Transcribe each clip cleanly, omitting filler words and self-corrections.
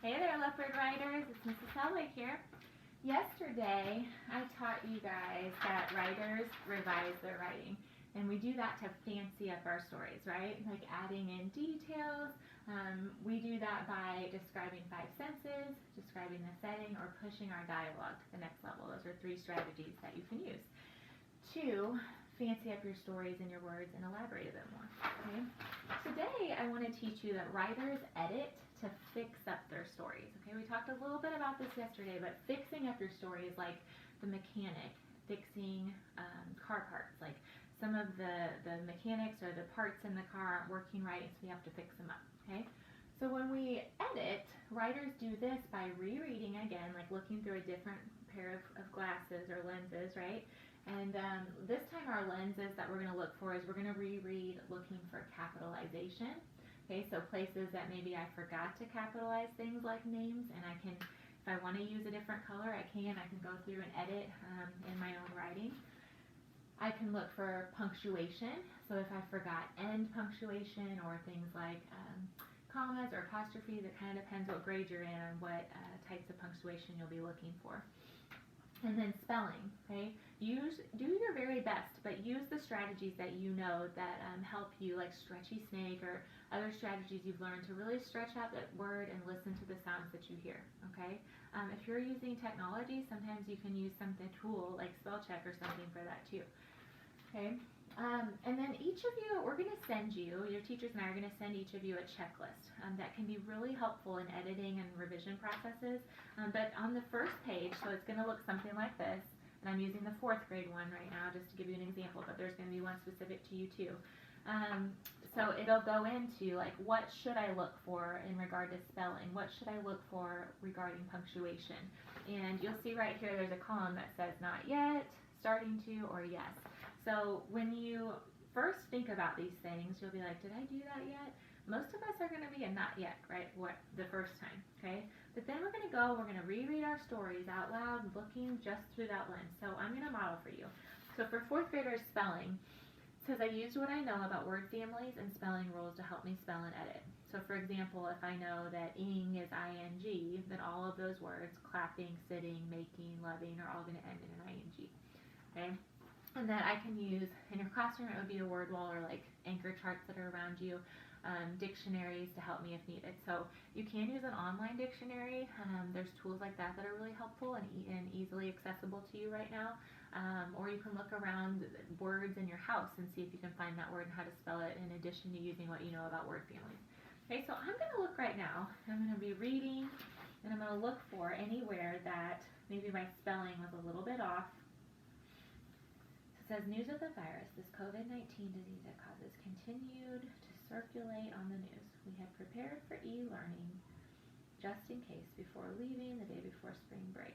Hey there, Leopard Writers. It's Mrs. Helwig here. Yesterday, I taught you guys that writers revise their writing. And we do that to fancy up our stories, right? Like adding in details. We do that by describing 5 senses, describing the setting, or pushing our dialogue to the next level. Those are 3 strategies that you can use to fancy up your stories and your words and elaborate a bit more. Okay? Today, I want to teach you that writers edit to fix up their stories. Okay, we talked a little bit about this yesterday, but fixing up your story is like the mechanic fixing car parts. Like some of the mechanics or the parts in the car aren't working right, so we have to fix them up. Okay, so when we edit, writers do this by rereading again, like looking through a different pair of glasses or lenses, right? And this time our lenses that we're going to look for is we're going to reread looking for capitalization. Okay, so places that maybe I forgot to capitalize things like names, and I can, if I want to use a different color, I can go through and edit in my own writing. I can look for punctuation, so if I forgot end punctuation or things like commas or apostrophes, it kind of depends what grade you're in and what types of punctuation you'll be looking for. And then spelling, okay? Do your very best, but use the strategies that you know that help you, like stretchy snake or other strategies you've learned to really stretch out that word and listen to the sounds that you hear, okay? If you're using technology, sometimes you can use a tool like spell check or something for that too, okay? And then each of you, we're going to send you, your teachers and I are going to send each of you a checklist that can be really helpful in editing and revision processes. But on the first page, so it's going to look something like this, and I'm using the 4th grade one right now just to give you an example, but there's going to be one specific to you too. So it'll go into like, what should I look for in regard to spelling? What should I look for regarding punctuation? And you'll see right here there's a column that says not yet, starting to, or yes. So when you first think about these things, you'll be like, did I do that yet? Most of us are going to be a not yet, right? The first time, okay? But then we're going to reread our stories out loud, looking just through that lens. So I'm going to model for you. So for 4th graders spelling, it says I used what I know about word families and spelling rules to help me spell and edit. So for example, if I know that ing is ing, then all of those words, clapping, sitting, making, loving, are all going to end in an ing, okay? And then I can use, in your classroom, it would be a word wall or like anchor charts that are around you, dictionaries to help me if needed. So you can use an online dictionary. There's tools like that that are really helpful and easily accessible to you right now. Or you can look around words in your house and see if you can find that word and how to spell it in addition to using what you know about word families. Okay, so I'm going to look right now. I'm going to be reading, and I'm going to look for anywhere that maybe my spelling was a little bit off. It says news of the virus, this COVID-19 disease that causes continued to circulate on the news. We have prepared for e-learning just in case before leaving the day before spring break.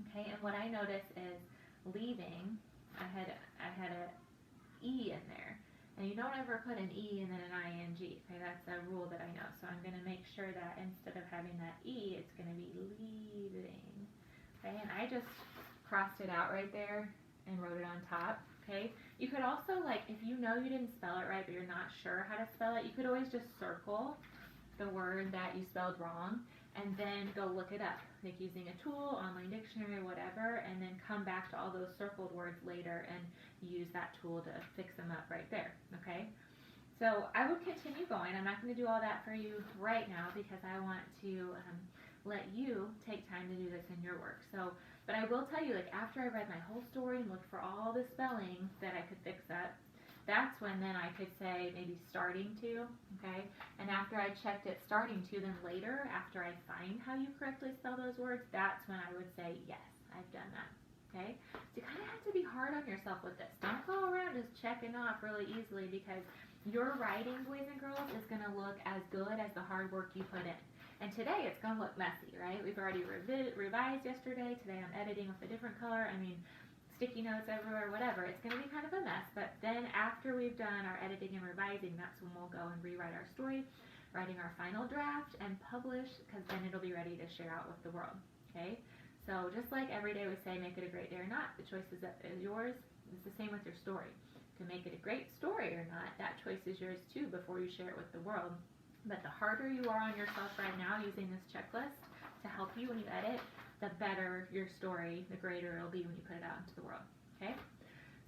Okay, and what I notice is leaving, I had a e in there. And you don't ever put an e and then an ing. Okay, that's a rule that I know. So I'm going to make sure that instead of having that e, it's going to be leaving. Okay, and I just crossed it out right there and wrote it on top, okay? You could also, like, if you know you didn't spell it right but you're not sure how to spell it, you could always just circle the word that you spelled wrong and then go look it up, like using a tool, online dictionary, whatever, and then come back to all those circled words later and use that tool to fix them up right there, okay? So I would continue going. I'm not going to do all that for you right now because I want to let you take time to do this in your work. So, but I will tell you, like after I read my whole story and looked for all the spelling that I could fix up, that's when then I could say maybe starting to, okay? And after I checked it starting to, then later, after I find how you correctly spell those words, that's when I would say, yes, I've done that, okay? So you kind of have to be hard on yourself with this. Don't go around just checking off really easily because your writing, boys and girls, is going to look as good as the hard work you put in. And today it's going to look messy, right? We've already revised yesterday. Today I'm editing with a different color. I mean, sticky notes everywhere, whatever. It's going to be kind of a mess. But then after we've done our editing and revising, that's when we'll go and rewrite our story, writing our final draft, and publish, because then it'll be ready to share out with the world, okay? So just like every day we say, make it a great day or not, the choice is yours. It's the same with your story. To make it a great story or not, that choice is yours too before you share it with the world. But the harder you are on yourself right now using this checklist to help you when you edit, the better your story, the greater it'll be when you put it out into the world, okay?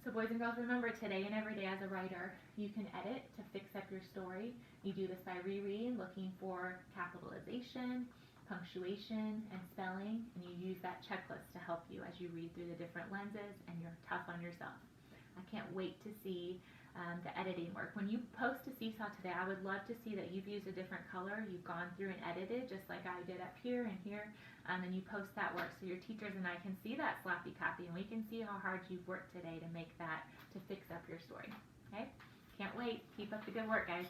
So boys and girls, remember today and every day as a writer, you can edit to fix up your story. You do this by rereading, looking for capitalization, punctuation, and spelling, and you use that checklist to help you as you read through the different lenses, and you're tough on yourself. I can't wait to see the editing work. When you post to Seesaw today, I would love to see that you've used a different color. You've gone through and edited just like I did up here and here, and you post that work so your teachers and I can see that sloppy copy, and we can see how hard you've worked today to make that, to fix up your story. Okay? Can't wait. Keep up the good work, guys.